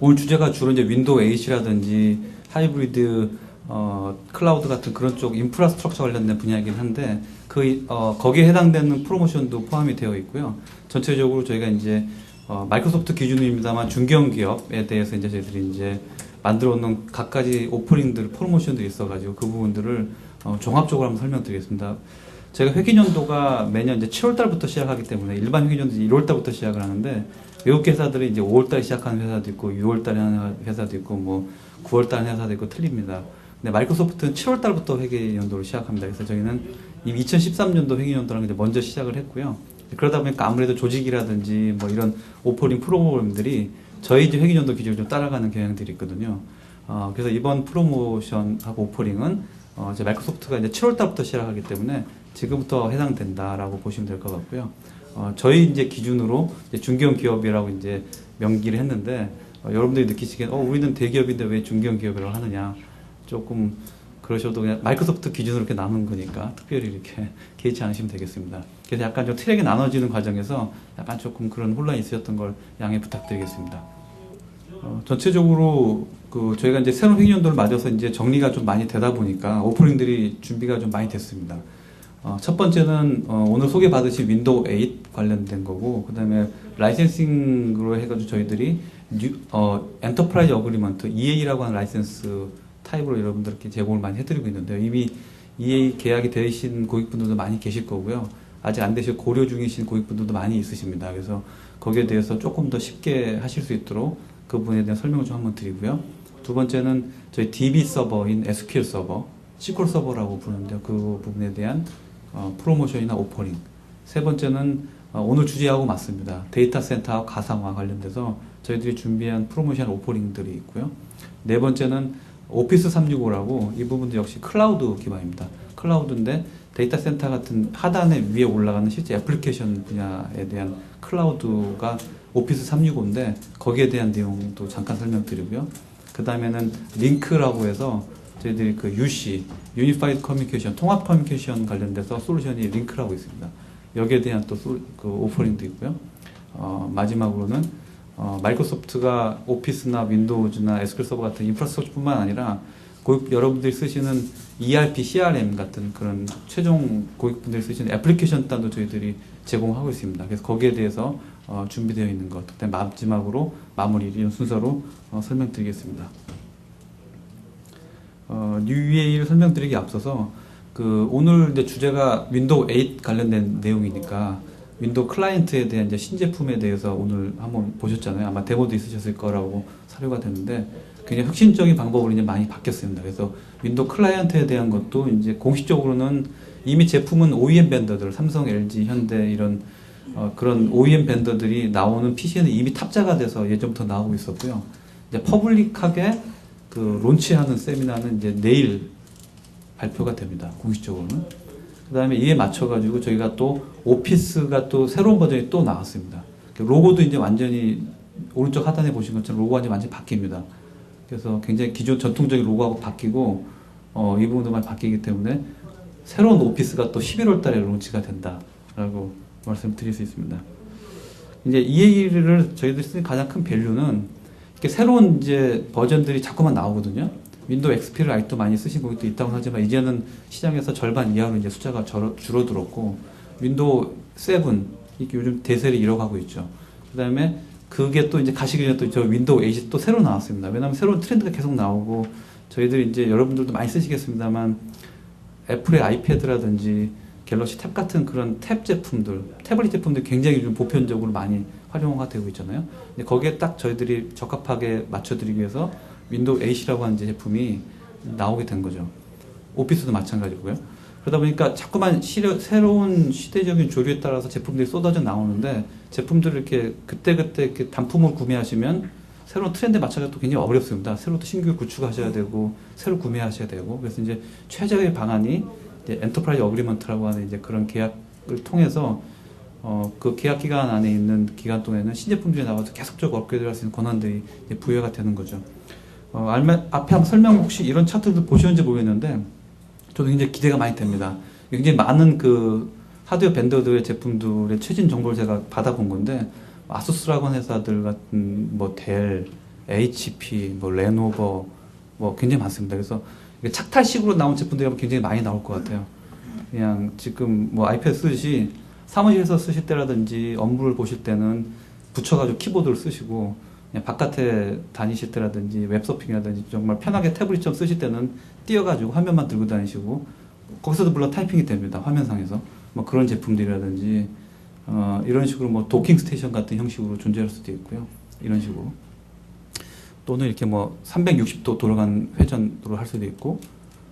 오늘 주제가 주로 이제 윈도우 8이라든지 하이브리드 클라우드 같은 그런 쪽 인프라스트럭처 관련된 분야이긴 한데 거기에 해당되는 프로모션도 포함이 되어 있고요. 전체적으로 저희가 이제 마이크로소프트 기준입니다만 중견 기업에 대해서 이제 저희들이 이제 만들어 놓은 각가지 오프닝들, 프로모션들이 있어가지고 그 부분들을 종합적으로 한번 설명드리겠습니다. 제가 회계연도가 매년 이제 7월달부터 시작하기 때문에 일반 회계연도 1월달부터 시작을 하는데 외국 회사들이 이제 5월달에 시작하는 회사도 있고 6월달에 하는 회사도 있고 뭐 9월달에 하는 회사도 있고 틀립니다. 근데 마이크로소프트는 7월달부터 회계연도를 시작합니다. 그래서 저희는 이미 2013년도 회계연도랑 이제 먼저 시작을 했고요. 그러다 보니까 아무래도 조직이라든지 뭐 이런 오퍼링 프로그램들이 저희 이제 회계연도 기준을 좀 따라가는 경향들이 있거든요. 그래서 이번 프로모션하고 오퍼링은 이제 마이크로소프트가 이제 7월달부터 시작하기 때문에 지금부터 해당된다라고 보시면 될 것 같고요. 저희 이제 기준으로 이제 중견 기업이라고 이제 명기를 했는데 여러분들이 느끼시기엔 우리는 대기업인데 왜 중견 기업이라고 하느냐 조금 그러셔도 그냥 마이크로소프트 기준으로 이렇게 나눈 거니까 특별히 이렇게 개의치 않으시면 되겠습니다. 그래서 약간 좀 트랙이 나눠지는 과정에서 약간 조금 그런 혼란이 있으셨던 걸 양해 부탁드리겠습니다. 전체적으로 저희가 이제 새로운 회계연도를 맞아서 이제 정리가 좀 많이 되다 보니까 오프닝들이 준비가 좀 많이 됐습니다. 첫 번째는 오늘 소개받으신 윈도우 8 관련된 거고, 그 다음에 라이센싱으로 해가지고 저희들이 엔터프라이즈 어그리먼트 EA라고 하는 라이센스 타입으로 여러분들께 제공을 많이 해드리고 있는데요. 이미 EA 계약이 되신 고객분들도 많이 계실 거고요. 아직 안 되시고 고려 중이신 고객분들도 많이 있으십니다. 그래서 거기에 대해서 조금 더 쉽게 하실 수 있도록 그 부분에 대한 설명을 좀 한번 드리고요. 두 번째는 저희 DB 서버인 SQL 서버, SQL 서버라고 부르는데요. 그 부분에 대한 프로모션이나 오퍼링. 세 번째는 오늘 주제하고 맞습니다. 데이터 센터와 가상화 관련돼서 저희들이 준비한 프로모션 오퍼링들이 있고요. 네 번째는 오피스 365라고 이 부분도 역시 클라우드 기반입니다. 클라우드인데 데이터 센터 같은 하단에 위에 올라가는 실제 애플리케이션 분야에 대한 클라우드가 오피스 365인데 거기에 대한 내용도 잠깐 설명드리고요. 그 다음에는 링크라고 해서 저희들이 그 UC, 유니파이드 커뮤니케이션, 통합 커뮤니케이션 관련돼서 솔루션이 링크라고 있습니다. 여기에 대한 또 그 오퍼링도 있고요. 마지막으로는 마이크로소프트가 오피스나 윈도우즈나 SQL 서버 같은 인프라스트럭처뿐만 아니라 여러분들이 쓰시는 ERP, CRM 같은 그런 최종 고객분들이 쓰시는 애플리케이션 단도 저희들이 제공하고 있습니다. 그래서 거기에 대해서 준비되어 있는 것, 그다음에 마지막으로 마무리 이런 순서로 설명드리겠습니다. UEA를 설명드리기 앞서서 오늘 이제 주제가 윈도우 8 관련된 내용이니까 윈도우 클라이언트에 대한 이제 신제품에 대해서 오늘 한번 보셨잖아요. 아마 데모도 있으셨을 거라고 사료가 됐는데 굉장히 혁신적인 방법으로 이제 많이 바뀌었습니다. 그래서 윈도우 클라이언트에 대한 것도 이제 공식적으로는 이미 제품은 OEM 벤더들, 삼성, LG, 현대 이런 그런 OEM 벤더들이 나오는 PC에는 이미 탑재가 돼서 예전부터 나오고 있었고요. 이제 퍼블릭하게 론치하는 세미나는 이제 내일 발표가 됩니다. 공식적으로는. 그 다음에 이에 맞춰가지고 저희가 또 오피스가 또 새로운 버전이 또 나왔습니다. 로고도 이제 완전히 오른쪽 하단에 보신 것처럼 로고가 이제 완전히 바뀝니다. 그래서 굉장히 기존 전통적인 로고하고 바뀌고 이 부분도 많이 바뀌기 때문에 새로운 오피스가 또 11월 달에 론치가 된다라고 말씀드릴 수 있습니다. 이제 EA를 저희들이 쓰는 가장 큰 밸류는 이렇게 새로운 이제 버전들이 자꾸만 나오거든요. 윈도우 XP를 아직도 많이 쓰신 고객도 있다고 하지만 이제는 시장에서 절반 이하로 이제 숫자가 줄어들었고 윈도우 7 이게 요즘 대세를 이뤄가고 있죠. 그다음에 그게 또 이제 가시기 전에 또 저 윈도우 8이 또 새로 나왔습니다. 왜냐하면 새로운 트렌드가 계속 나오고 저희들이 이제 여러분들도 많이 쓰시겠습니다만 애플의 아이패드라든지 갤럭시 탭 같은 그런 탭 제품들, 태블릿 제품들 굉장히 좀 보편적으로 많이 활용화가 되고 있잖아요. 근데 거기에 딱 저희들이 적합하게 맞춰드리기 위해서 윈도우 8이라고 하는 제품이 나오게 된 거죠. 오피스도 마찬가지고요. 그러다 보니까 자꾸만 새로운 시대적인 조류에 따라서 제품들이 쏟아져 나오는데 제품들을 이렇게 그때그때 이렇게 단품으로 구매하시면 새로운 트렌드에 맞춰서 또 굉장히 어렵습니다. 새로 또 신규 구축하셔야 되고 새로 구매하셔야 되고 그래서 이제 최적의 방안이 이제 엔터프라이즈 어그리먼트라고 하는 이제 그런 계약을 통해서 그 계약 기간 안에 있는 기간 동안에는 신제품들이 나와서 계속적으로 업그레이드를 할 수 있는 권한들이 이제 부여가 되는 거죠. 앞에 한번 설명 혹시 이런 차트들 보셨는지 모르겠는데 저도 굉장히 기대가 많이 됩니다. 굉장히 많은 하드웨어 벤더들의 제품들의 최신 정보를 제가 받아본 건데 아수스라고 하는 회사들 같은 델, HP, 뭐 레노버, 뭐 굉장히 많습니다. 그래서 이게 착탈식으로 나온 제품들이 굉장히 많이 나올 것 같아요. 그냥 지금 뭐 아이패드 쓰듯이 사무실에서 쓰실 때라든지 업무를 보실 때는 붙여가지고 키보드를 쓰시고, 그냥 바깥에 다니실 때라든지 웹서핑이라든지 정말 편하게 태블릿처럼 쓰실 때는 띄어가지고 화면만 들고 다니시고, 거기서도 물론 타이핑이 됩니다. 화면상에서. 뭐 그런 제품들이라든지, 이런 식으로 뭐 도킹 스테이션 같은 형식으로 존재할 수도 있고요. 이런 식으로. 또는 이렇게 뭐 360도 돌아가는 회전으로 할 수도 있고,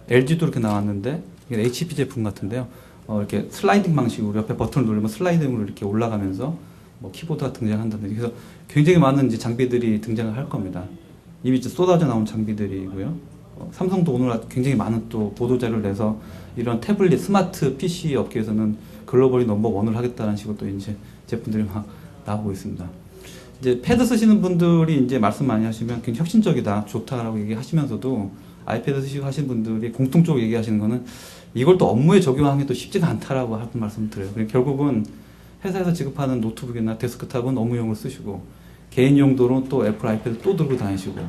LG도 이렇게 나왔는데, 이게 HP 제품 같은데요. 이렇게 슬라이딩 방식으로 옆에 버튼을 누르면 슬라이딩으로 이렇게 올라가면서 뭐 키보드가 등장한다든지, 그래서 굉장히 많은 이제 장비들이 등장을 할 겁니다. 이미 이제 쏟아져 나온 장비들이고요. 삼성도 오늘 굉장히 많은 또 보도자료를 내서 이런 태블릿, 스마트 PC 업계에서는 글로벌리 넘버 원을 하겠다는 식으로 또 이제 제품들이 막 나오고 있습니다. 이제 패드 쓰시는 분들이 이제 말씀 많이 하시면 굉장히 혁신적이다, 좋다라고 얘기하시면서도 아이패드 쓰시고 하시는 분들이 공통적으로 얘기하시는 거는 이걸 또 업무에 적용하는 게 또 쉽지가 않다라고 하는 말씀을 드려요. 결국은 회사에서 지급하는 노트북이나 데스크탑은 업무용으로 쓰시고, 개인 용도로 또 애플 아이패드 또 들고 다니시고,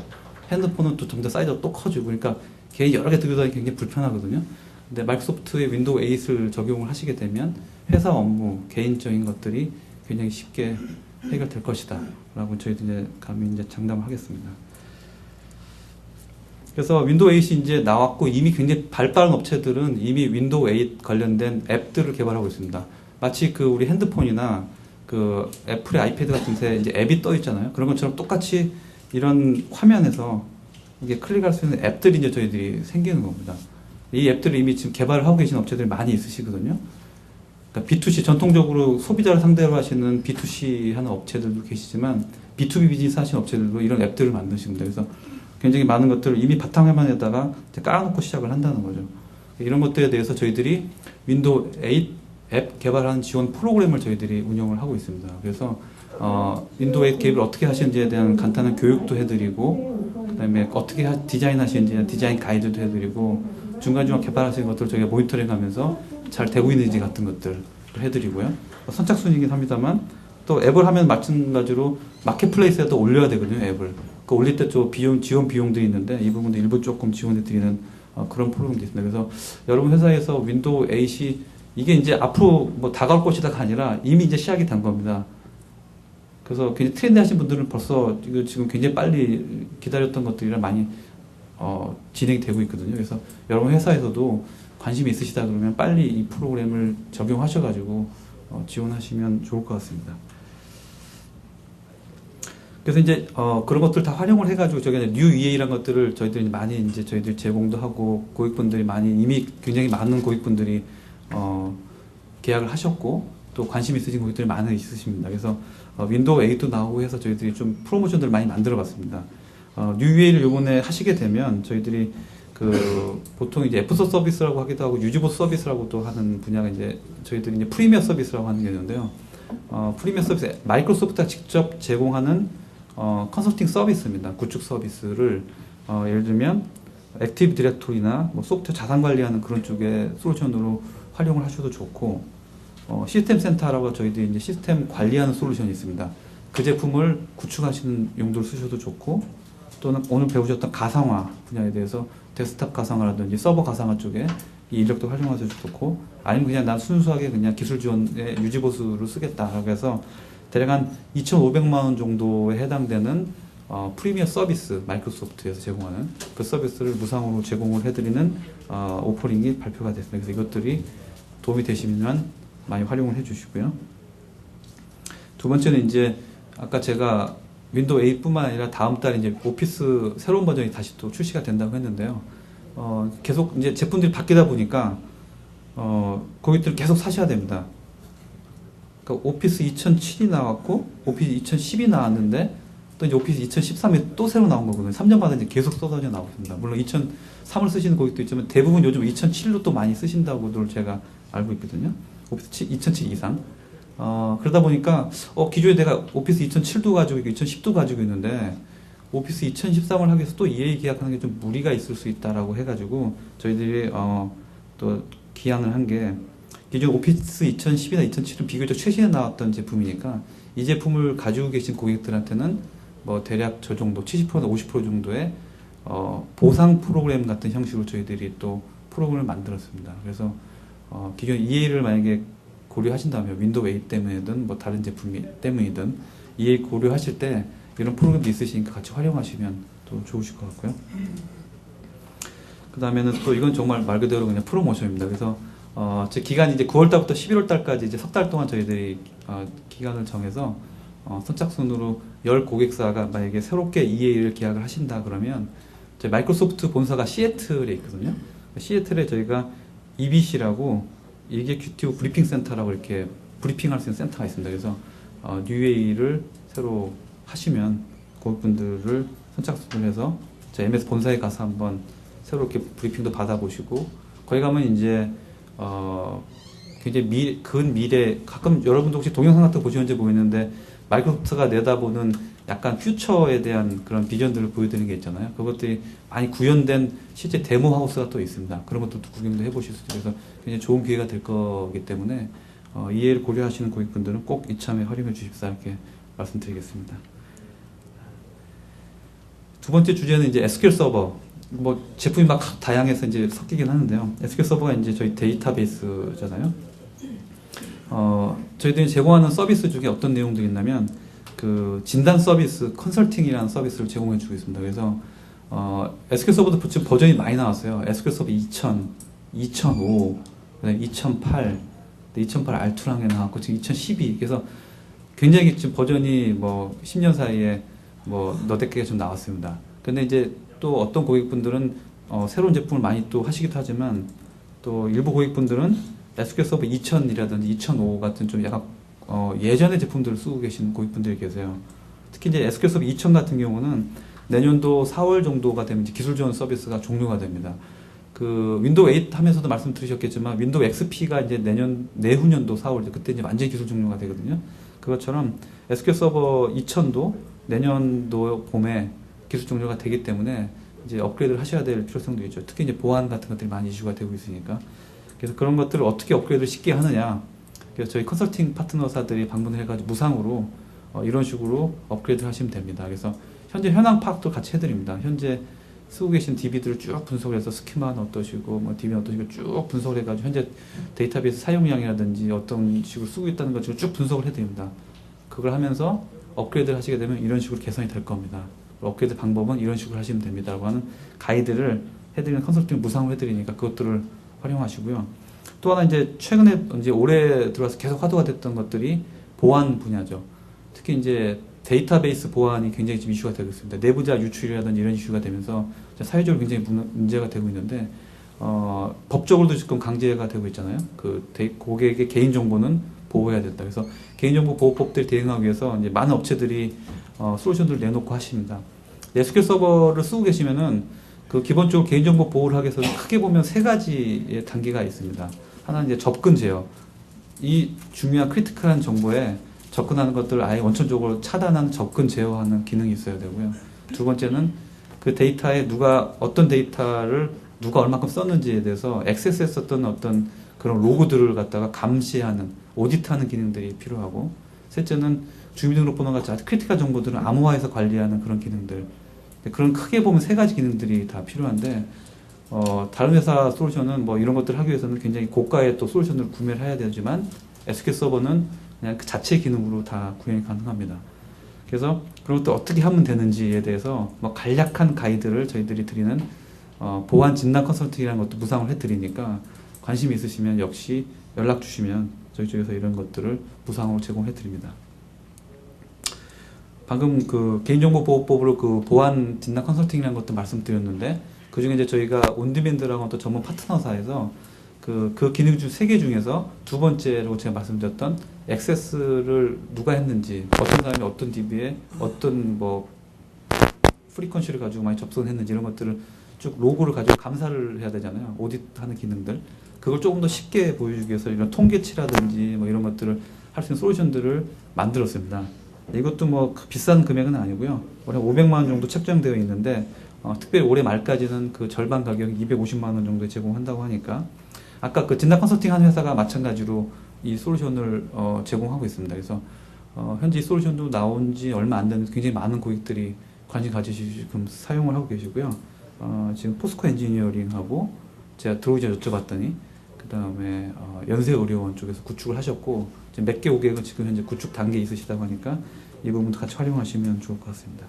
핸드폰은 또 점점 사이즈가 또 커지고, 그러니까 개인 여러 개 들고 다니기 굉장히 불편하거든요. 근데 마이크로소프트의 윈도우 8을 적용을 하시게 되면 회사 업무, 개인적인 것들이 굉장히 쉽게 해결될 것이다 라고 저희도 이제 감히 이제 장담을 하겠습니다. 그래서 윈도우 8이 이제 나왔고, 이미 굉장히 발빠른 업체들은 이미 윈도우 8 관련된 앱들을 개발하고 있습니다. 마치 그 우리 핸드폰이나 그 애플의 아이패드 같은 데 이제 앱이 떠 있잖아요. 그런 것처럼 똑같이 이런 화면에서 이게 클릭할 수 있는 앱들이 이제 저희들이 생기는 겁니다. 이 앱들을 이미 지금 개발을 하고 계신 업체들이 많이 있으시거든요. 그러니까 B2C, 전통적으로 소비자를 상대로 하시는 B2C 하는 업체들도 계시지만, B2B 비즈니스 하시는 업체들도 이런 앱들을 만드십니다. 그래서 굉장히 많은 것들을 이미 바탕화면에다가 깔아놓고 시작을 한다는 거죠. 이런 것들에 대해서 저희들이 윈도우 8 앱 개발하는 지원 프로그램을 저희들이 운영을 하고 있습니다. 그래서 윈도우 8 개입을 어떻게 하시는지에 대한 간단한 교육도 해드리고, 그다음에 어떻게 디자인하시는지 디자인 가이드도 해드리고, 중간중간 개발하시는 것들을 저희가 모니터링하면서 잘 되고 있는지 같은 것들 해드리고요. 선착순이긴 합니다만 또 앱을 하면 마찬가지로 마켓플레이스에도 올려야 되거든요. 앱을 그 올릴 때 좀 지원 비용들이 있는데, 이 부분도 일부 조금 지원해드리는 그런 프로그램도 있습니다. 그래서 여러분 회사에서 윈도우 8이 이게 이제 앞으로 뭐 다가올 것이다가 아니라 이미 이제 시작이 된 겁니다. 그래서 굉장히 트렌드 하신 분들은 벌써 이거 지금 굉장히 빨리 기다렸던 것들이랑 많이 진행이 되고 있거든요. 그래서 여러분 회사에서도 관심이 있으시다 그러면 빨리 이 프로그램을 적용하셔가지고 지원하시면 좋을 것 같습니다. 그래서 이제 그런 것들 다 활용을 해가지고 저기 뉴 EA라는 것들을 저희들이 많이 이제 저희들 제공도 하고, 고객분들이 많이 이미 굉장히 많은 고객분들이 계약을 하셨고, 또 관심 있으신 고객들이 많이 있으십니다. 그래서 윈도우 8도 나오고 해서 저희들이 좀 프로모션들을 많이 만들어봤습니다. 뉴 EA를 이번에 하시게 되면 저희들이 그 보통 이제 애프터 서비스라고 하기도 하고 유지보수 서비스라고도 하는 분야가 이제 저희들이 이제 프리미어 서비스라고 하는 게 있는데요. 프리미어 서비스, 마이크로소프트가 직접 제공하는 컨설팅 서비스입니다. 구축 서비스를 예를 들면 액티브 디렉토리나 뭐 소프트웨어 자산 관리하는 그런 쪽의 솔루션으로 활용을 하셔도 좋고, 시스템 센터라고 저희들이 이제 시스템 관리하는 솔루션이 있습니다. 그 제품을 구축하시는 용도로 쓰셔도 좋고, 또는 오늘 배우셨던 가상화 분야에 대해서 데스크탑 가상화라든지 서버 가상화 쪽에 이 인력도 활용하셔도 좋고, 아니면 그냥 난 순수하게 그냥 기술 지원에 유지보수를 쓰겠다라고 해서 대략 한 2,500만 원 정도에 해당되는 프리미어 서비스, 마이크로소프트에서 제공하는 그 서비스를 무상으로 제공을 해드리는 오퍼링이 발표가 됐습니다. 그래서 이것들이 도움이 되시면 많이 활용을 해주시고요. 두 번째는 이제 아까 제가 윈도우 8뿐만 아니라 다음 달 이제 오피스 새로운 버전이 다시 또 출시가 된다고 했는데요. 계속 이제 제품들이 바뀌다 보니까 고객들 계속 사셔야 됩니다. 그러니까 오피스 2007이 나왔고 오피스 2010이 나왔는데 또 이제 오피스 2013이 또 새로 나온 거거든요. 3년마다 이제 계속 쏟아져 나오고 있습니다. 물론 2003을 쓰시는 고객도 있지만 대부분 요즘 2007로 또 많이 쓰신다고들 제가 알고 있거든요. 오피스 2007 이상. 그러다 보니까 기존에 내가 오피스 2007도 가지고 있고 2010도 가지고 있는데 오피스 2013을 하기 위해서 또 EA 계약하는 게 좀 무리가 있을 수 있다라고 해가지고 저희들이 또 기한을 한 게, 기존 오피스 2010이나 2007은 비교적 최신에 나왔던 제품이니까 이 제품을 가지고 계신 고객들한테는 뭐 대략 저 정도 70%나 50% 정도의 보상 프로그램 같은 형식으로 저희들이 또 프로그램을 만들었습니다. 그래서 기존 EA를 만약에 고려하신다면 윈도우 8 때문이든 뭐 다른 제품 때문이든 EA 고려하실 때 이런 프로그램도 있으시니까 같이 활용하시면 또 좋으실 것 같고요. 그 다음에는 또 이건 정말 말 그대로 그냥 프로모션입니다. 그래서 제 기간이 이제 9월달부터 11월달까지 이제 석 달 동안 저희들이 기간을 정해서 선착순으로 10 고객사가 만약에 새롭게 EA를 계약을 하신다 그러면 저희 마이크로소프트 본사가 시애틀에 있거든요. 시애틀에 저희가 EBC라고 이게큐티브 브리핑 센터라고 이렇게 브리핑할 수 있는 센터가 있습니다. 그래서 UA를 새로 하시면 고객분들을 선착순을 해서 저희 MS 본사에 가서 한번 새로 이렇게 브리핑도 받아보시고 거기 가면 이제 굉장히 근 미래 가끔 여러분도 혹시 동영상 같은 거 보시는지 모르겠는데 마이크로소프트가 내다보는 약간 퓨처에 대한 그런 비전들을 보여드리는 게 있잖아요. 그것들이 많이 구현된 실제 데모 하우스가 또 있습니다. 그런 것도 구경도 해보실 수 있어요. 그래서 굉장히 좋은 기회가 될 거기 때문에 이해를 고려하시는 고객분들은 꼭 이참에 활용해 주십사 이렇게 말씀드리겠습니다. 두 번째 주제는 이제 SQL 서버. 뭐 제품이 막 다양해서 이제 섞이긴 하는데요. SQL 서버가 이제 저희 데이터베이스잖아요. 저희들이 제공하는 서비스 중에 어떤 내용들이 있냐면 그 진단 서비스, 컨설팅이라는 서비스를 제공해 주고 있습니다. 그래서 SQL 서버도 지금 버전이 많이 나왔어요. SQL 서버 2000, 2005, 그다음에 2008, 2008 R2랑 나왔고 지금 2012. 그래서 굉장히 지금 버전이 뭐 10년 사이에 뭐 너댓 개가 좀 나왔습니다. 근데 이제 또 어떤 고객분들은 새로운 제품을 많이 또 하시기도 하지만 또 일부 고객분들은 SQL 서버 2000이라든지 2005 같은 좀 약간 예전의 제품들을 쓰고 계신 고객분들이 계세요. 특히 이제 SQL 서버 2000 같은 경우는 내년도 4월 정도가 되면 이제 기술 지원 서비스가 종료가 됩니다. 그 윈도우 8 하면서도 말씀드리셨겠지만 윈도우 XP가 이제 내후년도 4월 그때 이제 완전히 기술 종료가 되거든요. 그것처럼 SQL 서버 2000도 내년도 봄에 기술 종료가 되기 때문에 이제 업그레이드를 하셔야 될 필요성도 있죠. 특히 이제 보안 같은 것들이 많이 이슈가 되고 있으니까. 그래서 그런 것들을 어떻게 업그레이드를 쉽게 하느냐. 그래서 저희 컨설팅 파트너사들이 방문을 해가지고 무상으로 이런 식으로 업그레이드를 하시면 됩니다. 그래서 현재 현황 파악도 같이 해드립니다. 현재 쓰고 계신 DB들을 쭉 분석을 해서 스키마는 어떠시고, 뭐 DB는 어떠시고 쭉 분석을 해가지고 현재 데이터베이스 사용량이라든지 어떤 식으로 쓰고 있다는 것을 쭉 분석을 해드립니다. 그걸 하면서 업그레이드를 하시게 되면 이런 식으로 개선이 될 겁니다. 업그레이드 방법은 이런 식으로 하시면 됩니다. 라고 하는 가이드를 해드리는 컨설팅을 무상으로 해드리니까 그것들을 활용하시고요. 또 하나 이제 최근에 이제 올해 들어와서 계속 화두가 됐던 것들이 보안 분야죠. 특히 이제 데이터베이스 보안이 굉장히 지금 이슈가 되고 있습니다. 내부자 유출이라든지 이런 이슈가 되면서 사회적으로 굉장히 문제가 되고 있는데 법적으로도 지금 강제가 되고 있잖아요. 그 고객의 개인 정보는 보호해야 된다. 그래서 개인정보 보호법들 대응하기 위해서 이제 많은 업체들이 솔루션들을 내놓고 하십니다. SQL 서버를 쓰고 계시면은 그 기본적으로 개인정보 보호를 하기 위해서 크게 보면 세 가지의 단계가 있습니다. 하나는 이제 접근 제어. 이 중요한 크리티컬한 정보에 접근하는 것들을 아예 원천적으로 차단하는 접근 제어하는 기능이 있어야 되고요. 두 번째는 그 데이터에 어떤 데이터를 누가 얼마큼 썼는지에 대해서 액세스했었던 어떤 그런 로그들을 갖다가 감시하는, 오디트하는 기능들이 필요하고, 셋째는 주민등록번호 같이 아주 크리티컬 정보들을 암호화해서 관리하는 그런 기능들. 그런 크게 보면 세 가지 기능들이 다 필요한데, 다른 회사 솔루션은 뭐 이런 것들을 하기 위해서는 굉장히 고가의 또 솔루션을 구매를 해야 되지만, SQL 서버는 그냥 그 자체 기능으로 다 구현이 가능합니다. 그래서 그런 것도 어떻게 하면 되는지에 대해서 뭐 간략한 가이드를 저희들이 드리는 보안 진단 컨설팅이라는 것도 무상으로 해드리니까 관심이 있으시면 역시 연락 주시면 저희 쪽에서 이런 것들을 무상으로 제공해 드립니다. 방금 그 개인정보보호법으로 그 보안 진단 컨설팅이라는 것도 말씀드렸는데 그 중에 이제 저희가 온디맨드라고 또 전문 파트너사에서 그 기능 중 3개 중에서 두 번째로 제가 말씀드렸던 액세스를 누가 했는지, 어떤 사람이 어떤 DB에 어떤 뭐 프리퀀시를 가지고 많이 접근했는지 이런 것들을 쭉 로그를 가지고 감사를 해야 되잖아요. 오디트하는 기능들. 그걸 조금 더 쉽게 보여주기 위해서 이런 통계치라든지 뭐 이런 것들을 할 수 있는 솔루션들을 만들었습니다. 이것도 뭐 비싼 금액은 아니고요. 올해 500만 원 정도 책정되어 있는데 특별히 올해 말까지는 그 절반 가격 250만 원 정도에 제공한다고 하니까 아까 그 진단 컨설팅 한 회사가 마찬가지로 이 솔루션을 제공하고 있습니다. 그래서 현재 이 솔루션도 나온 지 얼마 안 되는 굉장히 많은 고객들이 관심 가지시고 지금 사용을 하고 계시고요. 지금 포스코 엔지니어링하고 제가 들어오기 전에 여쭤봤더니 그 다음에 연세의료원 쪽에서 구축을 하셨고 지금 몇 개 고객은 지금 현재 구축 단계에 있으시다고 하니까 이 부분도 같이 활용하시면 좋을 것 같습니다.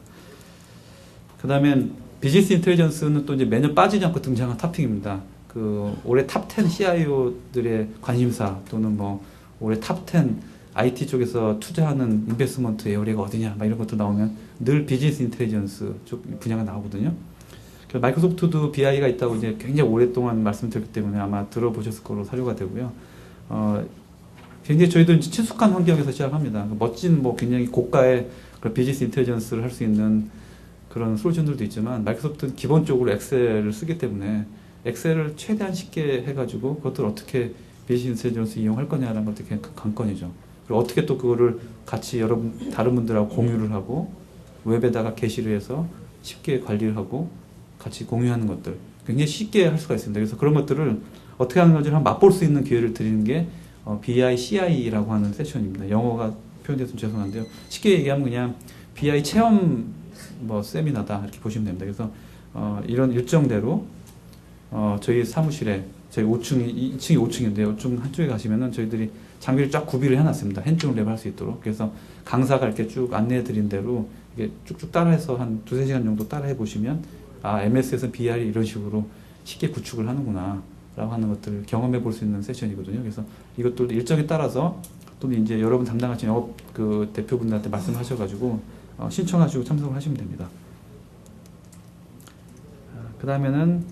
그 다음에 비즈니스 인텔리전스는 또 이제 매년 빠지지 않고 등장한 토픽입니다. 그 올해 탑10 CIO들의 관심사 또는 뭐 올해 탑10 IT 쪽에서 투자하는 인베스트먼트 에어리가 어디냐 막 이런 것도 나오면 늘 비즈니스 인텔리전스 쪽 분야가 나오거든요. 마이크로소프트도 BI가 있다고 이제 굉장히 오랫동안 말씀드렸기 때문에 아마 들어보셨을 거로 사료가 되고요. 굉장히 저희도 이제 친숙한 환경에서 시작합니다. 멋진 뭐 굉장히 고가의 그런 비즈니스 인텔리전스를 할 수 있는 그런 솔루션들도 있지만 마이크로소프트는 기본적으로 엑셀을 쓰기 때문에 엑셀을 최대한 쉽게 해가지고 그것들을 어떻게 비즈니스 인텔리전스 이용할 거냐라는 것도 굉장히 큰 관건이죠. 그리고 어떻게 또 그거를 같이 여러분 다른 분들하고 공유를 하고 웹에다가 게시를 해서 쉽게 관리를 하고 같이 공유하는 것들 굉장히 쉽게 할 수가 있습니다. 그래서 그런 것들을 어떻게 하는 건지 한번 맛볼 수 있는 기회를 드리는 게 BICI라고 하는 세션입니다. 영어가 표현돼서 죄송한데요. 쉽게 얘기하면 그냥 BI 체험 뭐 세미나다 이렇게 보시면 됩니다. 그래서 이런 일정대로 저희 사무실에 저희 5층이 2층이 5층인데요. 5층 한쪽에 가시면은 저희들이 장비를 쫙 구비를 해놨습니다. 핸즈온 랩 할 수 있도록. 그래서 강사가 이렇게 쭉 안내해 드린 대로 이게 쭉쭉 따라해서 한 2-3시간 정도 따라해 보시면 MS에서 BI를 이런 식으로 쉽게 구축을 하는구나 라고 하는 것들을 경험해 볼 수 있는 세션이거든요. 그래서 이것도 일정에 따라서 또는 이제 여러분 담당하신 영업 그 대표분들한테 말씀하셔가지고 신청하시고 참석을 하시면 됩니다. 그 다음에는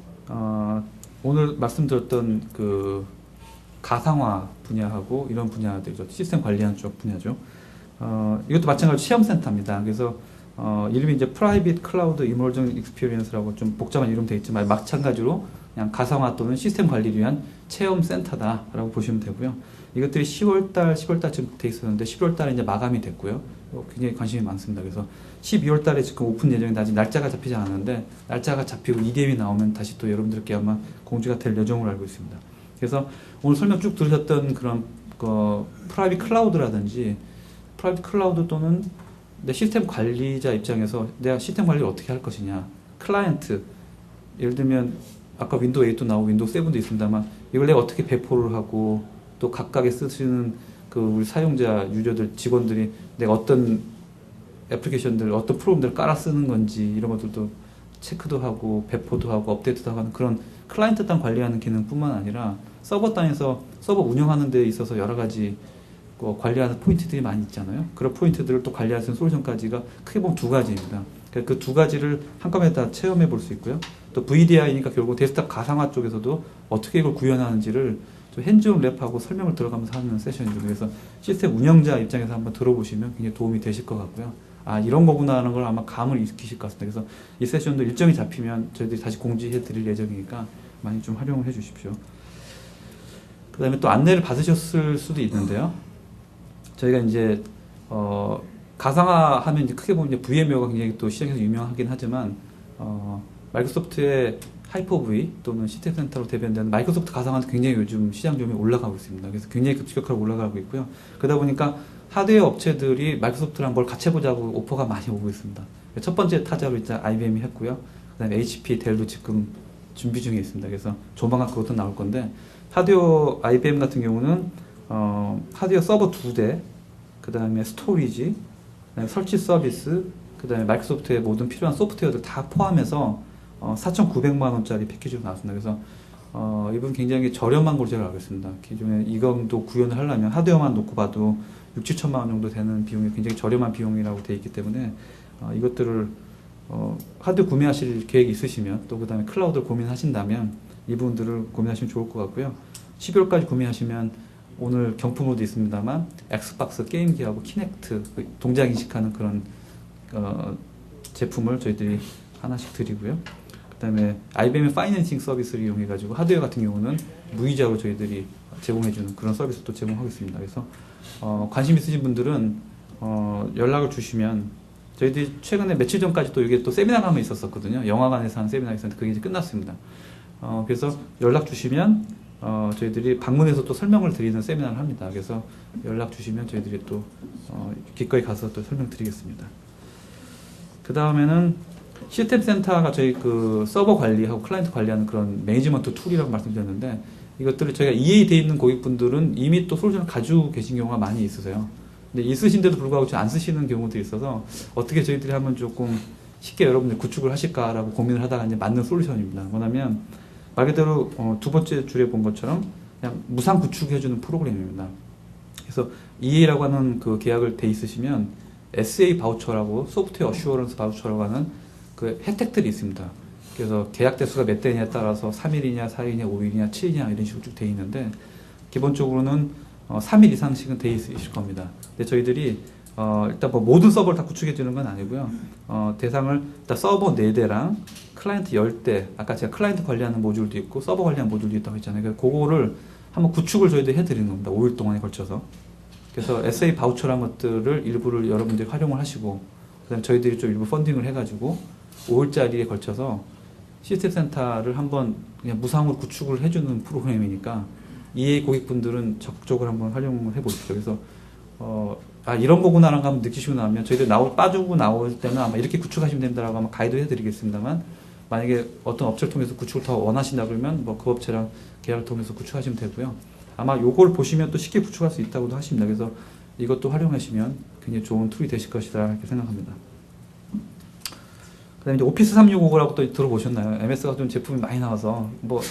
오늘 말씀드렸던 그 가상화 분야하고 이런 분야들이죠. 시스템 관리하는 쪽 분야죠. 이것도 마찬가지로 시험센터입니다. 그래서 이름이 이제 프라이빗 클라우드 이머징 익스피리언스라고 좀 복잡한 이름 되어 있지만 마찬가지로 그냥 가상화 또는 시스템 관리를 위한 체험 센터다라고 보시면 되고요. 이것들이 10월달쯤 돼 있었는데 11월달에 이제 마감이 됐고요. 굉장히 관심이 많습니다. 그래서 12월달에 지금 오픈 예정인데 아직 날짜가 잡히지 않았는데 날짜가 잡히고 EDM이 나오면 다시 또 여러분들께 아마 공지가 될 예정으로 알고 있습니다. 그래서 오늘 설명 쭉 들으셨던 그런 프라이빗 클라우드라든지 프라이빗 클라우드 또는 내 시스템 관리자 입장에서 내가 시스템 관리를 어떻게 할 것이냐, 클라이언트 예를 들면 아까 윈도우 8도 나오고 윈도우 7도 있습니다만 이걸 내가 어떻게 배포를 하고 또 각각에 쓰시는 그 우리 사용자 유저들 직원들이 내가 어떤 애플리케이션들 어떤 프로그램들을 깔아 쓰는 건지 이런 것들도 체크도 하고 배포도 하고 업데이트도 하는 그런 클라이언트 단 관리하는 기능뿐만 아니라 서버 단에서 서버 운영하는 데 있어서 여러 가지 관리하는 포인트들이 많이 있잖아요. 그런 포인트들을 또 관리할 수 있는 솔루션까지가 크게 보면 두 가지입니다. 그 두 가지를 한꺼번에 다 체험해 볼 수 있고요. 또 VDI니까 결국 데스크탑 가상화 쪽에서도 어떻게 이걸 구현하는지를 좀 핸즈온 랩하고 설명을 들어가면서 하는 세션이죠. 그래서 시스템 운영자 입장에서 한번 들어보시면 굉장히 도움이 되실 것 같고요. 아, 이런 거구나 하는 걸 아마 감을 익히실 것 같습니다. 그래서 이 세션도 일정이 잡히면 저희들이 다시 공지해 드릴 예정이니까 많이 좀 활용을 해 주십시오. 그 다음에 또 안내를 받으셨을 수도 있는데요. 저희가 이제 가상화 하면 이제 크게 보면 이제 VMware가 굉장히 또 시장에서 유명하긴 하지만 마이크로소프트의 하이퍼V 또는 시스템센터로 대변되는 마이크로소프트 가상화는 굉장히 요즘 시장 점유율이 올라가고 있습니다. 그래서 굉장히 급격하게 올라가고 있고요. 그러다 보니까 하드웨어 업체들이 마이크로소프트랑 뭘 같이 해보자고 오퍼가 많이 오고 있습니다. 첫 번째 타자로 일단 IBM이 했고요. 그 다음에 HP, 델도 지금 준비 중에 있습니다. 그래서 조만간 그것도 나올 건데 하드웨어 IBM 같은 경우는 하드웨어 서버 2대, 그 다음에 스토리지, 그다음에 설치 서비스, 그 다음에 마이크로소프트의 모든 필요한 소프트웨어들 다 포함해서 4,900만 원짜리 패키지로 나왔습니다. 그래서 이분 굉장히 저렴한 걸로 제가 알고 있습니다. 기존에 이 정도 구현을 하려면 하드웨어만 놓고 봐도 6,7천만 원 정도 되는 비용이 굉장히 저렴한 비용이라고 되어 있기 때문에 이것들을 하드웨어 구매하실 계획이 있으시면 또 그 다음에 클라우드를 고민하신다면 이 부분들을 고민하시면 좋을 것 같고요. 12월까지 구매하시면 오늘 경품으로도 있습니다만 엑스박스 게임기하고 키넥트 동작 인식하는 그런 제품을 저희들이 하나씩 드리고요. 그 다음에 IBM의 파이낸싱 서비스를 이용해 가지고 하드웨어 같은 경우는 무이자로 저희들이 제공해주는 그런 서비스도 제공하겠습니다. 그래서 관심 있으신 분들은 연락을 주시면 저희들이 최근에 며칠 전까지 또 이게 또 세미나가 한번 있었었거든요. 영화관에서 한 세미나가 있었는데 그게 이제 끝났습니다. 그래서 연락 주시면 저희들이 방문해서 또 설명을 드리는 세미나를 합니다. 그래서 연락 주시면 저희들이 또 기꺼이 가서 또 설명드리겠습니다. 그 다음에는 시스템 센터가 저희 그 서버 관리하고 클라이언트 관리하는 그런 매니지먼트 툴이라고 말씀드렸는데, 이것들을 저희가 EA 돼 있는 고객분들은 이미 또 솔루션을 가지고 계신 경우가 많이 있으세요. 근데 있으신데도 불구하고 지금 안 쓰시는 경우들이 있어서 어떻게 저희들이 하면 조금 쉽게 여러분들 구축을 하실까라고 고민을 하다가 이제 만든 솔루션입니다. 뭐냐면 말 그대로 두 번째 줄에 본 것처럼 그냥 무상 구축해주는 프로그램입니다. 그래서 EA라고 하는 그 계약을 돼 있으시면 SA 바우처라고 소프트웨어 어슈어런스 바우처라고 하는 그 혜택들이 있습니다. 그래서 계약 대수가 몇 대냐에 따라서 3일이냐, 4일이냐, 5일이냐, 7일이냐 이런 식으로 쭉 돼 있는데, 기본적으로는 3일 이상씩은 돼 있으실 겁니다. 근데 저희들이 일단 뭐 모든 서버를 다 구축해 주는 건 아니고요. 대상을 일단 서버 4대랑 클라이언트 10대, 아까 제가 클라이언트 관리하는 모듈도 있고 서버 관리하는 모듈도 있다고 했잖아요. 그래서 그거를 한번 구축을 저희들이 해드리는 겁니다. 5일 동안에 걸쳐서. 그래서 SA 바우처라는 것들을 일부를 여러분들이 활용을 하시고, 그다음에 저희들이 좀 일부 펀딩을 해가지고 5일짜리에 걸쳐서 시스템 센터를 한번 그냥 무상으로 구축을 해주는 프로그램이니까 EA 고객분들은 적극적으로 한번 활용을 해보십시오. 그래서 이런 거구나라는 거 한번 느끼시고 나면 저희들 빠지고 나올 때는 아마 이렇게 구축하시면 된다라고 아마 가이드 해드리겠습니다만, 만약에 어떤 업체를 통해서 구축을 더 원하신다 그러면 뭐 그 업체랑 계약을 통해서 구축하시면 되고요. 아마 요걸 보시면 또 쉽게 구축할 수 있다고도 하십니다. 그래서 이것도 활용하시면 굉장히 좋은 툴이 되실 것이다 이렇게 생각합니다. 그 다음에 이제 오피스 365라고 또 들어보셨나요? MS가 좀 제품이 많이 나와서 뭐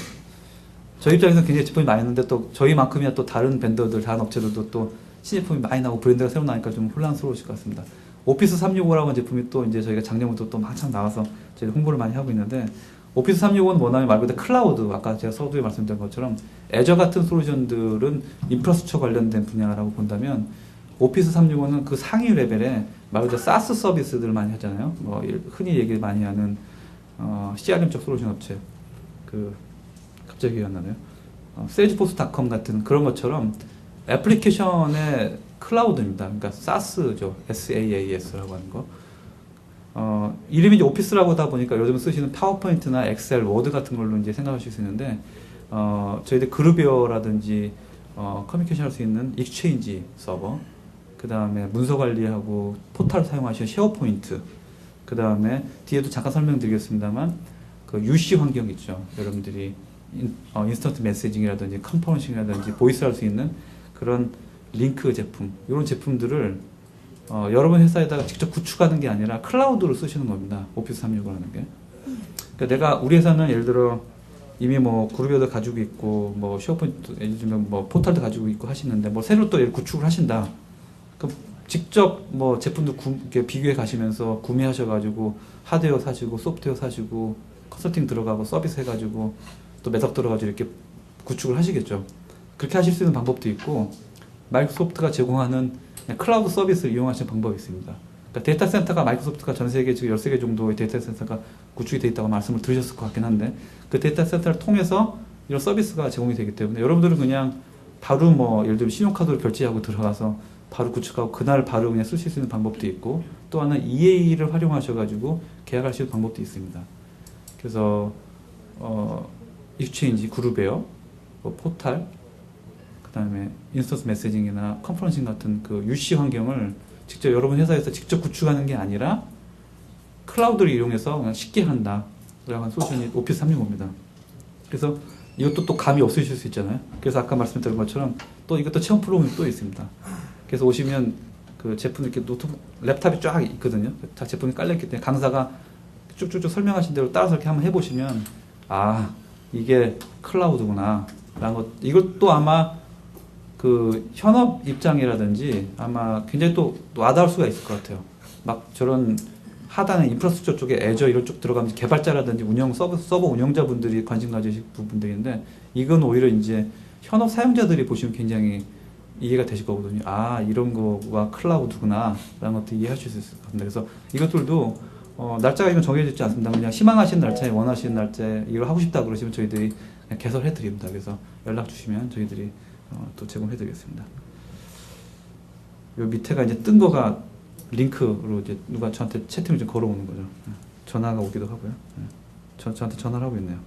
저희 입장에서는 굉장히 제품이 많이 있는데 또 저희만큼이나 또 다른 벤더들, 다른 업체들도 또 신제품이 많이 나오고 브랜드가 새로 나니까 좀 혼란스러우실 것 같습니다. 오피스 365라는 제품이 또 이제 저희가 작년부터 또 한참 나와서 저희 홍보를 많이 하고 있는데, 오피스 365는 뭐냐면 말 그대로 클라우드, 아까 제가 서두에 말씀드린 것처럼 애저 같은 솔루션들은 인프라스트럭처 관련된 분야라고 본다면, 오피스 365는 그 상위 레벨에 말 그대로 사스 서비스들을 많이 하잖아요. 뭐 흔히 얘기 많이 하는 CRM 쪽 솔루션 업체, 갑자기 기억이 안 나네요. 세일즈포스닷컴 같은 그런 것처럼 애플리케이션의 클라우드입니다. 그러니까 SaaS죠. SaaS라고 하는 거. 이름이 이제 오피스라고 하다 보니까 요즘 쓰시는 파워포인트나 엑셀, 워드 같은 걸로 이제 생각하실 수 있는데, 저희들 그룹웨어라든지 커뮤니케이션 할 수 있는 익스체인지 서버, 그 다음에 문서 관리하고 포탈 사용하시는 쉐어포인트, 그 다음에 뒤에도 잠깐 설명드리겠습니다만 그 UC 환경 있죠. 여러분들이 인스턴트 메시징이라든지 컨퍼런싱이라든지 보이스 할 수 있는 그런 링크 제품, 이런 제품들을 여러분 회사에다가 직접 구축하는 게 아니라 클라우드로 쓰시는 겁니다. 오피스 365라는 게. 그러니까 우리 회사는 예를 들어 이미 뭐 그룹에도 가지고 있고 뭐 쉐어포인트, 예를 들면 뭐 포털도 가지고 있고 하시는데 뭐 새로 또 구축을 하신다. 그럼 직접 뭐 제품도 이렇게 비교해 가시면서 구매하셔가지고 하드웨어 사시고 소프트웨어 사시고 컨설팅 들어가고 서비스 해가지고 또 매석 들어가지고 이렇게 구축을 하시겠죠. 그렇게 하실 수 있는 방법도 있고, 마이크로소프트가 제공하는 클라우드 서비스를 이용하시는 방법이 있습니다. 그러니까 데이터 센터가 마이크로소프트가 전 세계 지금 13개 정도의 데이터 센터가 구축이 되어 있다고 말씀을 드리셨을 것 같긴 한데, 그 데이터 센터를 통해서 이런 서비스가 제공이 되기 때문에 여러분들은 그냥 바로 뭐 예를 들면 신용카드로 결제하고 들어가서 바로 구축하고 그날 바로 그냥 쓰실 수 있는 방법도 있고, 또 하나는 EA를 활용하셔가지고 계약할 수 있는 방법도 있습니다. 그래서 익스체인지, 그룹웨어, 포탈, 그 다음에 인스턴트 메시징이나 컨퍼런싱 같은 그 UC 환경을 직접 여러분 회사에서 직접 구축하는 게 아니라 클라우드를 이용해서 그냥 쉽게 한다 라고 하는 솔루션이 오피스 365입니다. 그래서 이것도 또 감이 없으실 수 있잖아요. 그래서 아까 말씀드린 것처럼 또 이것도 체험 프로그램이 또 있습니다. 그래서 오시면 그 제품 이렇게 노트북, 랩탑이 쫙 있거든요. 다 제품이 깔려있기 때문에 강사가 쭉쭉쭉 설명하신 대로 따라서 이렇게 한번 해보시면 이게 클라우드구나 라는 것, 이것도 아마 그 현업 입장이라든지 아마 굉장히 또 와닿을 수가 있을 것 같아요. 막 저런 하단의 인프라스트럭처 쪽에 애저 이런 쪽 들어가면 개발자라든지 서버 운영자분들이 관심 가지실 부분들인데, 이건 오히려 이제 현업 사용자들이 보시면 굉장히 이해가 되실 거거든요. 이런 거가 클라우드구나 라는 것도 이해하실 수 있을 것 같습니다. 그래서 이것들도 날짜가 이건 정해져 있지 않습니다. 그냥 희망하시는 날짜에, 원하시는 날짜에 이걸 하고 싶다 그러시면 저희들이 그냥 개설해 드립니다. 그래서 연락 주시면 저희들이 또 제공해 드리겠습니다. 요 밑에가 이제 뜬 거가 링크로 이제 누가 저한테 채팅을 좀 걸어오는 거죠. 전화가 오기도 하고요. 저한테 전화를 하고 있네요.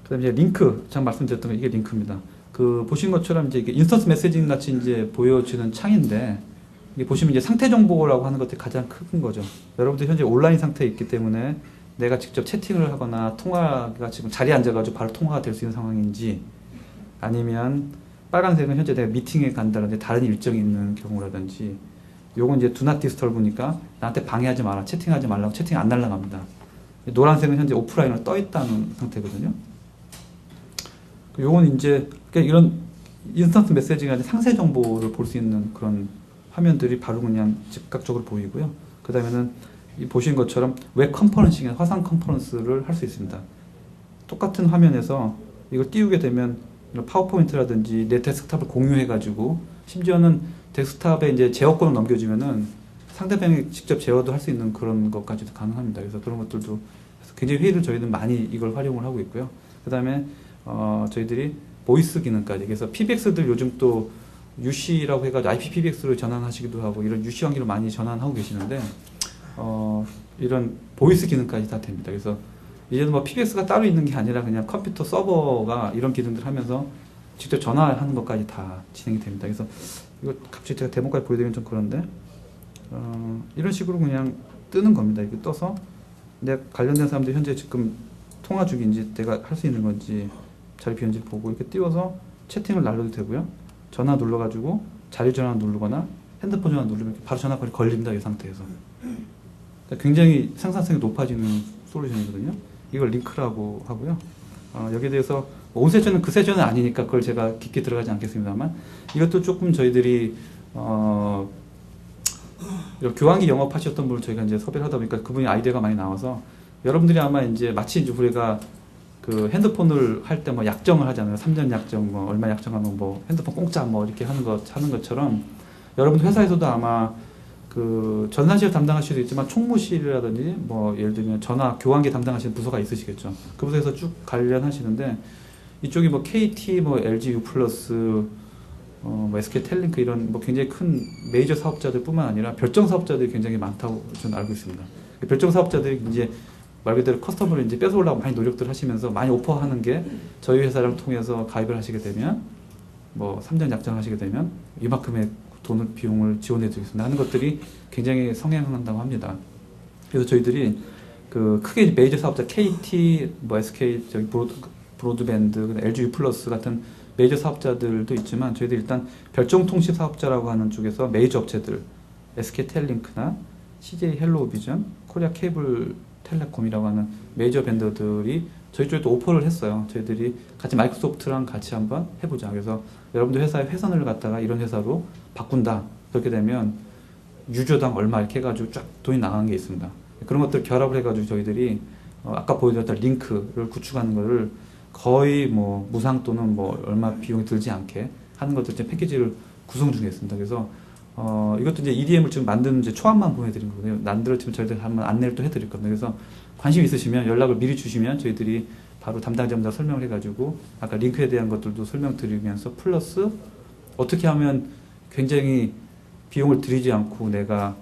그다음에 이제 링크, 제가 말씀드렸던 거 이게 링크입니다. 그 보신 것처럼 이제 이게 인스턴트 메시징 같이 이제 보여지는 창인데, 이게 보시면 이제 상태 정보라고 하는 것들이 가장 큰 거죠. 여러분들 현재 온라인 상태에 있기 때문에 내가 직접 채팅을 하거나 통화가 지금 자리에 앉아가지고 바로 통화가 될 수 있는 상황인지, 아니면 빨간색은 현재 내가 미팅에 간다든지 다른 일정이 있는 경우라든지, 요건 이제 Do Not Disturb니까 나한테 방해하지 마라, 채팅하지 말라고 채팅 안 날라갑니다. 노란색은 현재 오프라인으로 떠 있다는 상태거든요. 요건 이제 이런 인스턴트 메시지가 아니라 상세 정보를 볼 수 있는 그런 화면들이 바로 그냥 즉각적으로 보이고요. 그 다음에는 보신 것처럼 웹 컨퍼런싱, 화상 컨퍼런스를 할 수 있습니다. 똑같은 화면에서 이걸 띄우게 되면 파워포인트라든지 내 데스크탑을 공유해가지고, 심지어는 데스크탑에 이제 제어권을 넘겨주면은 상대방이 직접 제어도 할 수 있는 그런 것까지도 가능합니다. 그래서 그런 것들도 굉장히 회의를 저희는 많이 이걸 활용을 하고 있고요. 그 다음에 저희들이 보이스 기능까지, 그래서 PBX들 요즘 또 UC라고 해가지고 IP PBX로 전환하시기도 하고 이런 UC 관계로 많이 전환하고 계시는데, 이런 보이스 기능까지 다 됩니다. 그래서 이제는 뭐 PBX가 따로 있는 게 아니라 그냥 컴퓨터 서버가 이런 기능들을 하면서 직접 전화하는 것까지 다 진행이 됩니다. 그래서 이거 갑자기 제가 데모까지 보여드리면 좀 그런데, 이런 식으로 그냥 뜨는 겁니다. 이거 떠서 내 관련된 사람들이 현재 지금 통화 중인지 내가 할 수 있는 건지 자리 비운지 보고 이렇게 띄워서 채팅을 날려도 되고요. 전화 눌러가지고 자리 전화 누르거나 핸드폰 전화 누르면 바로 전화가 걸립니다. 이 상태에서. 그러니까 굉장히 생산성이 높아지는 솔루션이거든요. 이걸 링크라고 하고요. 여기에 대해서 온 세션은 그 세션은 아니니까 그걸 제가 깊게 들어가지 않겠습니다만, 이것도 조금 저희들이 교환기 영업하셨던 분을 저희가 이제 섭외를 하다 보니까 그분이 아이디어가 많이 나와서, 여러분들이 아마 이제 마치 이제 우리가 그 핸드폰을 할 때 뭐 약정을 하잖아요. 3년 약정, 뭐 얼마 약정하면 뭐 핸드폰 공짜 뭐 이렇게 하는 것처럼, 여러분 회사에서도 아마 그 전산실 담당하실 수 있지만 총무실이라든지 뭐 예를 들면 전화 교환기 담당하시는 부서가 있으시겠죠. 그 부서에서 쭉 관련하시는데, 이쪽이 뭐 KT, 뭐 LG U 플러스, 뭐 SK텔링크 이런 뭐 굉장히 큰 메이저 사업자들뿐만 아니라 별정 사업자들이 굉장히 많다고 저는 알고 있습니다. 별정 사업자들이 이제 말 그대로 커스터머를 이제 뺏어오려고 많이 노력들 하시면서 많이 오퍼하는 게, 저희 회사를 통해서 가입을 하시게 되면 뭐 3년 약정하시게 되면 이만큼의 돈을 비용을 지원해 드리겠습니다 하는 것들이 굉장히 성행한다고 합니다. 그래서 저희들이 그 크게 메이저 사업자 KT, 뭐 SK 저기 브로드밴드, LG U 플러스 같은 메이저 사업자들도 있지만, 저희들 일단 별정 통신 사업자라고 하는 쪽에서 메이저 업체들, SK텔링크나 CJ 헬로우비전, 코리아 케이블 텔레콤이라고 하는 메이저 밴더들이 저희 쪽에 또 오퍼를 했어요. 저희들이 같이 마이크로소프트랑 같이 한번 해보자. 그래서 여러분들 회사의 회선을 갖다가 이런 회사로 바꾼다. 그렇게 되면 유저당 얼마 이렇게 해가지고 쫙 돈이 나가는 게 있습니다. 그런 것들 결합을 해가지고 저희들이 아까 보여드렸던 링크를 구축하는 거를 거의 뭐 무상 또는 뭐 얼마 비용이 들지 않게 하는 것들 이제 패키지를 구성 중에 있습니다. 그래서 이것도 이제 EDM을 지금 만드는 이제 초안만 보내드린 거거든요. 만들어지면 저희들 한번 안내를 또 해드릴 겁니다. 그래서 관심 있으시면 연락을 미리 주시면 저희들이 바로 담당자마다 설명을 해가지고 아까 링크에 대한 것들도 설명드리면서, 플러스 어떻게 하면 굉장히 비용을 들이지 않고 내가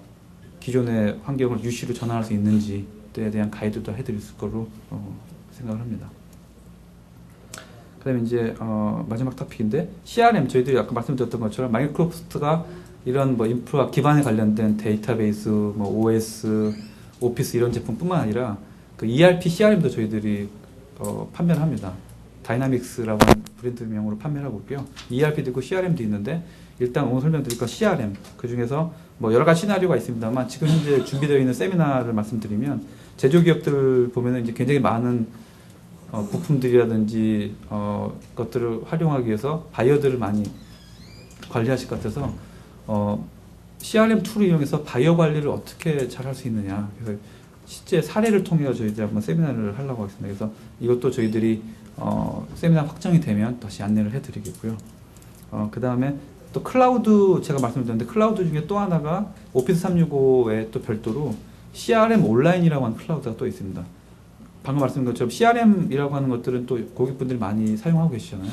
기존의 환경을 UC로 전환할 수 있는지에 대한 가이드도 해드릴 거로 생각을 합니다. 그 다음에 이제 마지막 토픽인데, CRM, 저희들이 아까 말씀드렸던 것처럼 마이크로소프트가 이런 뭐 인프라 기반에 관련된 데이터베이스, 뭐 OS, 오피스 이런 제품뿐만 아니라 그 ERP, CRM도 저희들이 판매를 합니다. 다이나믹스라고 하는 브랜드명으로 판매를 하고 있고요. ERP도 있고 CRM도 있는데, 일단 오늘 설명드릴 건 CRM, 그 중에서 뭐 여러 가지 시나리오가 있습니다만, 지금 현재 준비되어 있는 세미나를 말씀드리면, 제조기업들 보면은 이제 굉장히 많은 부품들이라든지 것들을 활용하기 위해서 바이어들을 많이 관리하실 것 같아서 CRM 툴을 이용해서 바이어 관리를 어떻게 잘 할 수 있느냐, 그래서 실제 사례를 통해 저희들이 한번 세미나를 하려고 하겠습니다. 그래서 이것도 저희들이 세미나 확정이 되면 다시 안내를 해드리겠고요. 그 다음에 또 클라우드, 제가 말씀드렸는데 클라우드 중에 또 하나가 오피스 365에 또 별도로 CRM 온라인이라고 하는 클라우드가 또 있습니다. 방금 말씀드린 것처럼 CRM이라고 하는 것들은 또 고객분들이 많이 사용하고 계시잖아요.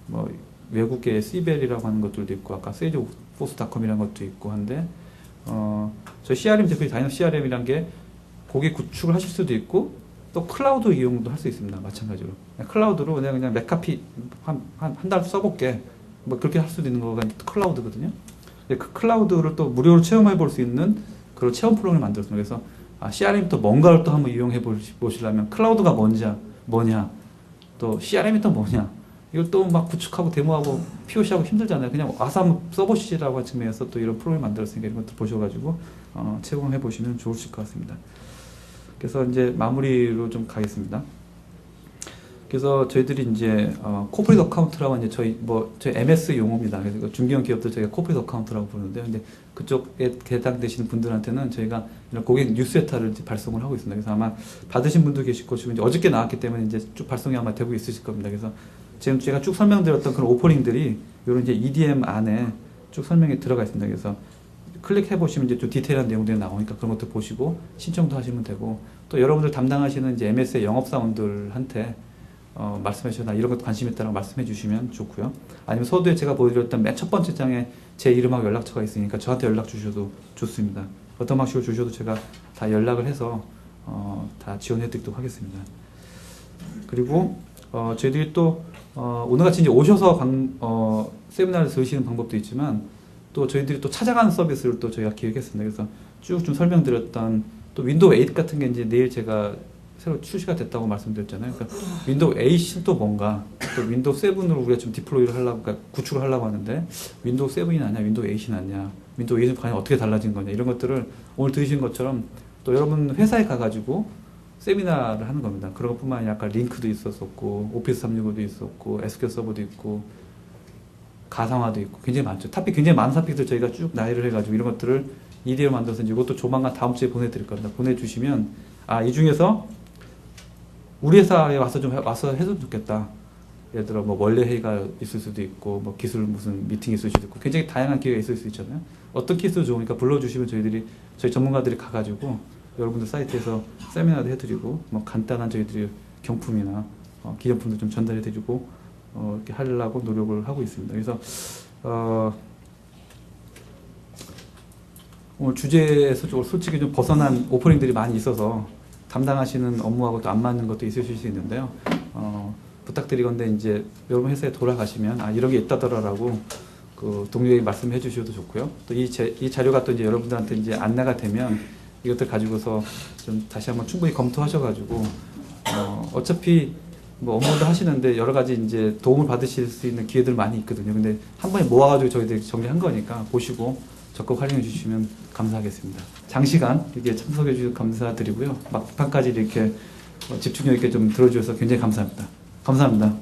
뭐 외국계 시벨이라고 하는 것들도 있고, 아까 세이지포스닷컴이라는 것도 있고 한데, 저희 CRM 제품이 다이너믹 CRM이라는 게 고객 구축을 하실 수도 있고, 또 클라우드 이용도 할 수 있습니다. 마찬가지로 클라우드로 그냥 맥카피 한 달 써볼게 뭐 그렇게 할 수도 있는 거가 클라우드거든요. 그 클라우드를 또 무료로 체험해 볼 수 있는 그런 체험 프로그램을 만들었습니다. 그래서 CRM이 또 뭔가를 또 한번 이용해 보시려면 클라우드가 뭐냐 또 CRM이 또 뭐냐 이걸 또 막 구축하고 데모하고 POC하고 힘들잖아요. 그냥 와서 한번 써보시라고 측면에서 또 이런 프로그램 만들었으니까 이런 것도 보셔가지고 체험해 보시면 좋으실 것 같습니다. 그래서 이제 마무리로 좀 가겠습니다. 그래서 저희들이 이제 코퍼레이트 어카운트라고 이제 저희 MS 용어입니다. 그래서 중견 기업들 저희가 코퍼레이트 어카운트라고 부르는데요. 근데 그쪽에 해당되시는 분들한테는 저희가 이런 고객 뉴스레터를 이제 발송을 하고 있습니다. 그래서 아마 받으신 분도 계실 것이고 이제 어저께 나왔기 때문에 이제 쭉 발송이 아마 되고 있으실 겁니다. 그래서 지금 제가 쭉 설명드렸던 그런 오퍼링들이 이런 이제 EDM 안에 쭉 설명이 들어가 있습니다. 그래서 클릭해 보시면 이제 좀 디테일한 내용들이 나오니까 그런 것도 보시고 신청도 하시면 되고 또 여러분들 담당하시는 이제 MS의 영업사원들한테 말씀해 주셔서 이런 것도 관심 있다고 말씀해 주시면 좋고요. 아니면 서두에 제가 보여드렸던 맨 첫 번째 장에 제 이름하고 연락처가 있으니까 저한테 연락 주셔도 좋습니다. 어떤 방식으로 주셔도 제가 다 연락을 해서 다 지원해 드리도록 하겠습니다. 그리고 저희들이 또 오늘같이 이제 오셔서 세미나를 들으시는 방법도 있지만 또 저희들이 또 찾아가는 서비스를 또 저희가 기획했습니다. 그래서 쭉 좀 설명드렸던 또 윈도우 8 같은 게 이제 내일 제가 새로 출시가 됐다고 말씀드렸잖아요. 그러니까 윈도우 8이 또 뭔가, 또 윈도우 7으로 우리가 좀 디플로이를 하려고, 그러니까 구축을 하려고 하는데 윈도우 7이 낫냐, 윈도우 8이 낫냐, 윈도우 8은 과연 어떻게 달라진 거냐, 이런 것들을 오늘 들으신 것처럼 또 여러분 회사에 가가지고 세미나를 하는 겁니다. 그런 것뿐만 아니라 아까 링크도 있었었고, 오피스 365도 있었고, SQL 서버도 있고, 가상화도 있고, 굉장히 많죠. 탑픽, 굉장히 많은 탑픽들 저희가 쭉 나열을 해가지고 이런 것들을 ED로 만들어서 이것도 조만간 다음 주에 보내드릴 겁니다. 보내주시면, 이 중에서 우리 회사에 와서 했으면 좋겠다. 예를 들어 뭐 원래 회의가 있을 수도 있고 뭐 기술 무슨 미팅이 있을 수도 있고 굉장히 다양한 기회가 있을 수 있잖아요. 어떤 케이스도 좋으니까 불러주시면 저희 전문가들이 가가지고 여러분들 사이트에서 세미나도 해드리고 뭐 간단한 저희들이 경품이나 기념품도 좀 전달해드리고 이렇게 하려고 노력을 하고 있습니다. 그래서 오늘 주제에서 솔직히 좀 벗어난 오퍼닝들이 많이 있어서 담당하시는 업무하고 또 안 맞는 것도 있으실 수 있는데요. 부탁드리건데 이제 여러분 회사에 돌아가시면 이런 게 있다더라라고 그 동료에게 말씀해 주셔도 좋고요. 또 이 자료가 또 이제 여러분들한테 이제 안내가 되면 이것들 가지고서 좀 다시 한번 충분히 검토하셔가지고 어차피 뭐 업무도 하시는데 여러 가지 이제 도움을 받으실 수 있는 기회들 많이 있거든요. 근데 한 번에 모아가지고 저희들이 정리한 거니까 보시고 적극 활용해 주시면 감사하겠습니다. 장시간 이렇게 참석해 주셔서 감사드리고요. 막판까지 이렇게 집중력 있게 좀 들어주셔서 굉장히 감사합니다. 감사합니다.